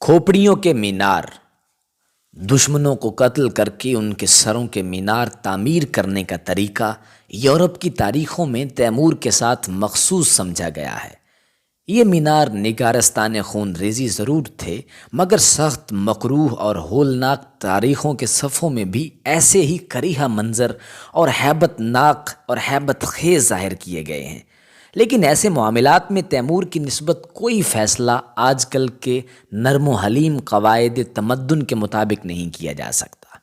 کھوپڑیوں کے مینار، دشمنوں کو قتل کر کے ان کے سروں کے مینار تعمیر کرنے کا طریقہ یورپ کی تاریخوں میں تیمور کے ساتھ مخصوص سمجھا گیا ہے۔ یہ مینار نگارستان خون ریزی ضرور تھے، مگر سخت مکروہ اور ہولناک تاریخوں کے صفوں میں بھی ایسے ہی کریہہ منظر اور ہیبت ناک اور ہیبت خیز ظاہر کیے گئے ہیں۔ لیکن ایسے معاملات میں تیمور کی نسبت کوئی فیصلہ آج کل کے نرم و حلیم قواعد تمدن کے مطابق نہیں کیا جا سکتا۔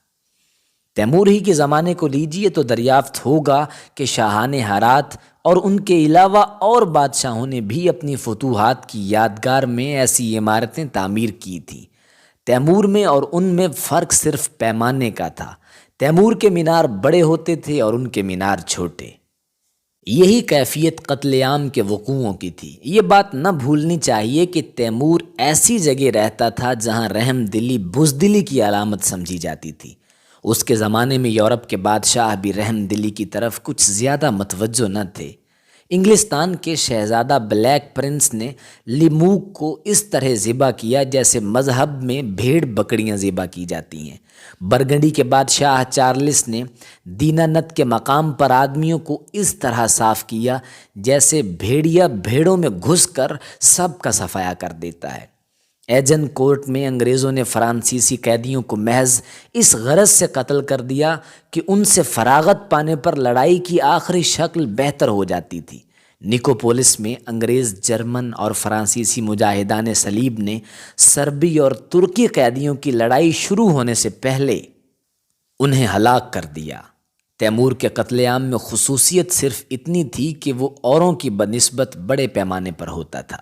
تیمور ہی کے زمانے کو لیجئے تو دریافت ہوگا کہ شاہان ہرات اور ان کے علاوہ اور بادشاہوں نے بھی اپنی فتوحات کی یادگار میں ایسی عمارتیں تعمیر کی تھیں۔ تیمور میں اور ان میں فرق صرف پیمانے کا تھا۔ تیمور کے مینار بڑے ہوتے تھے اور ان کے مینار چھوٹے۔ یہی کیفیت قتل عام کے وقوعوں کی تھی۔ یہ بات نہ بھولنی چاہیے کہ تیمور ایسی جگہ رہتا تھا جہاں رحم دلی بزدلی کی علامت سمجھی جاتی تھی۔ اس کے زمانے میں یورپ کے بادشاہ بھی رحم دلی کی طرف کچھ زیادہ متوجہ نہ تھے۔ انگلستان کے شہزادہ بلیک پرنس نے لیموک کو اس طرح ذبح کیا جیسے مذہب میں بھیڑ بکریاں ذبح کی جاتی ہیں۔ برگنڈی کے بادشاہ چارلس نے دینانت کے مقام پر آدمیوں کو اس طرح صاف کیا جیسے بھیڑیا بھیڑوں میں گھس کر سب کا صفایا کر دیتا ہے۔ ایجن کورٹ میں انگریزوں نے فرانسیسی قیدیوں کو محض اس غرض سے قتل کر دیا کہ ان سے فراغت پانے پر لڑائی کی آخری شکل بہتر ہو جاتی تھی۔ نکوپولس میں انگریز، جرمن اور فرانسیسی مجاہدان صلیب نے سربی اور ترکی قیدیوں کی لڑائی شروع ہونے سے پہلے انہیں ہلاک کر دیا۔ تیمور کے قتل عام میں خصوصیت صرف اتنی تھی کہ وہ اوروں کی بنسبت بڑے پیمانے پر ہوتا تھا۔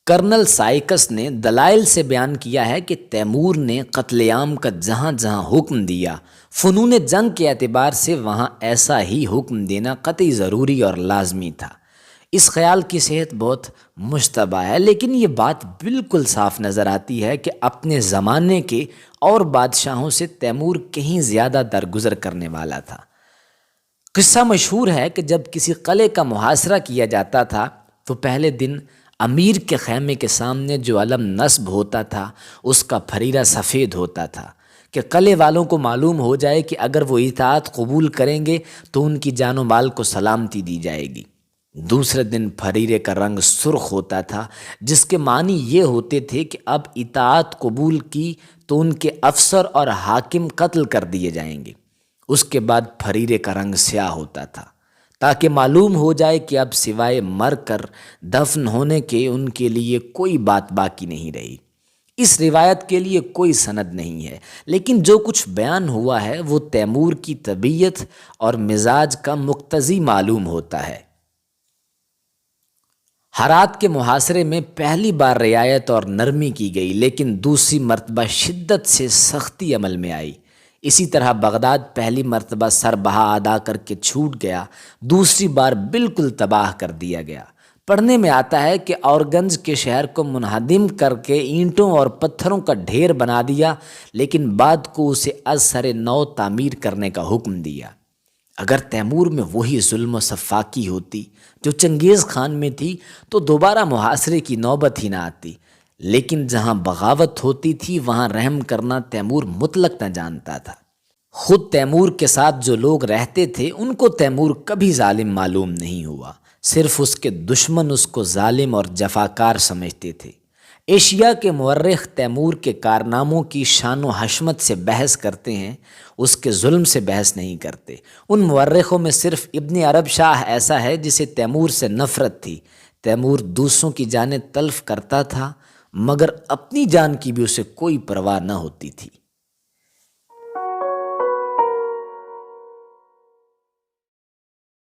کرنل سائکس نے دلائل سے بیان کیا ہے کہ تیمور نے قتل عام کا جہاں جہاں حکم دیا، فنون جنگ کے اعتبار سے وہاں ایسا ہی حکم دینا قطعی ضروری اور لازمی تھا۔ اس خیال کی صحت بہت مشتبہ ہے، لیکن یہ بات بالکل صاف نظر آتی ہے کہ اپنے زمانے کے اور بادشاہوں سے تیمور کہیں زیادہ درگزر کرنے والا تھا۔ قصہ مشہور ہے کہ جب کسی قلعے کا محاصرہ کیا جاتا تھا تو پہلے دن امیر کے خیمے کے سامنے جو علم نصب ہوتا تھا اس کا پھریرہ سفید ہوتا تھا کہ قلعے والوں کو معلوم ہو جائے کہ اگر وہ اطاعت قبول کریں گے تو ان کی جان و مال کو سلامتی دی جائے گی۔ دوسرے دن پھریرے کا رنگ سرخ ہوتا تھا، جس کے معنی یہ ہوتے تھے کہ اب اطاعت قبول کی تو ان کے افسر اور حاکم قتل کر دیے جائیں گے۔ اس کے بعد پھریرے کا رنگ سیاہ ہوتا تھا تاکہ معلوم ہو جائے کہ اب سوائے مر کر دفن ہونے کے ان کے لیے کوئی بات باقی نہیں رہی۔ اس روایت کے لیے کوئی سند نہیں ہے، لیکن جو کچھ بیان ہوا ہے وہ تیمور کی طبیعت اور مزاج کا مقتضی معلوم ہوتا ہے۔ ہرات کے محاصرے میں پہلی بار رعایت اور نرمی کی گئی، لیکن دوسری مرتبہ شدت سے سختی عمل میں آئی۔ اسی طرح بغداد پہلی مرتبہ سر بہا ادا کر کے چھوٹ گیا، دوسری بار بالکل تباہ کر دیا گیا۔ پڑھنے میں آتا ہے کہ اورگنج کے شہر کو منہدم کر کے اینٹوں اور پتھروں کا ڈھیر بنا دیا، لیکن بعد کو اسے از سر نو تعمیر کرنے کا حکم دیا۔ اگر تیمور میں وہی ظلم و سفاکی ہوتی جو چنگیز خان میں تھی تو دوبارہ محاصرے کی نوبت ہی نہ آتی، لیکن جہاں بغاوت ہوتی تھی وہاں رحم کرنا تیمور مطلق نہ جانتا تھا۔ خود تیمور کے ساتھ جو لوگ رہتے تھے ان کو تیمور کبھی ظالم معلوم نہیں ہوا، صرف اس کے دشمن اس کو ظالم اور جفاکار سمجھتے تھے۔ ایشیا کے مورخ تیمور کے کارناموں کی شان و حشمت سے بحث کرتے ہیں، اس کے ظلم سے بحث نہیں کرتے۔ ان مورخوں میں صرف ابن عرب شاہ ایسا ہے جسے تیمور سے نفرت تھی۔ تیمور دوسروں کی جانیں تلف کرتا تھا، مگر اپنی جان کی بھی اسے کوئی پرواہ نہ ہوتی تھی۔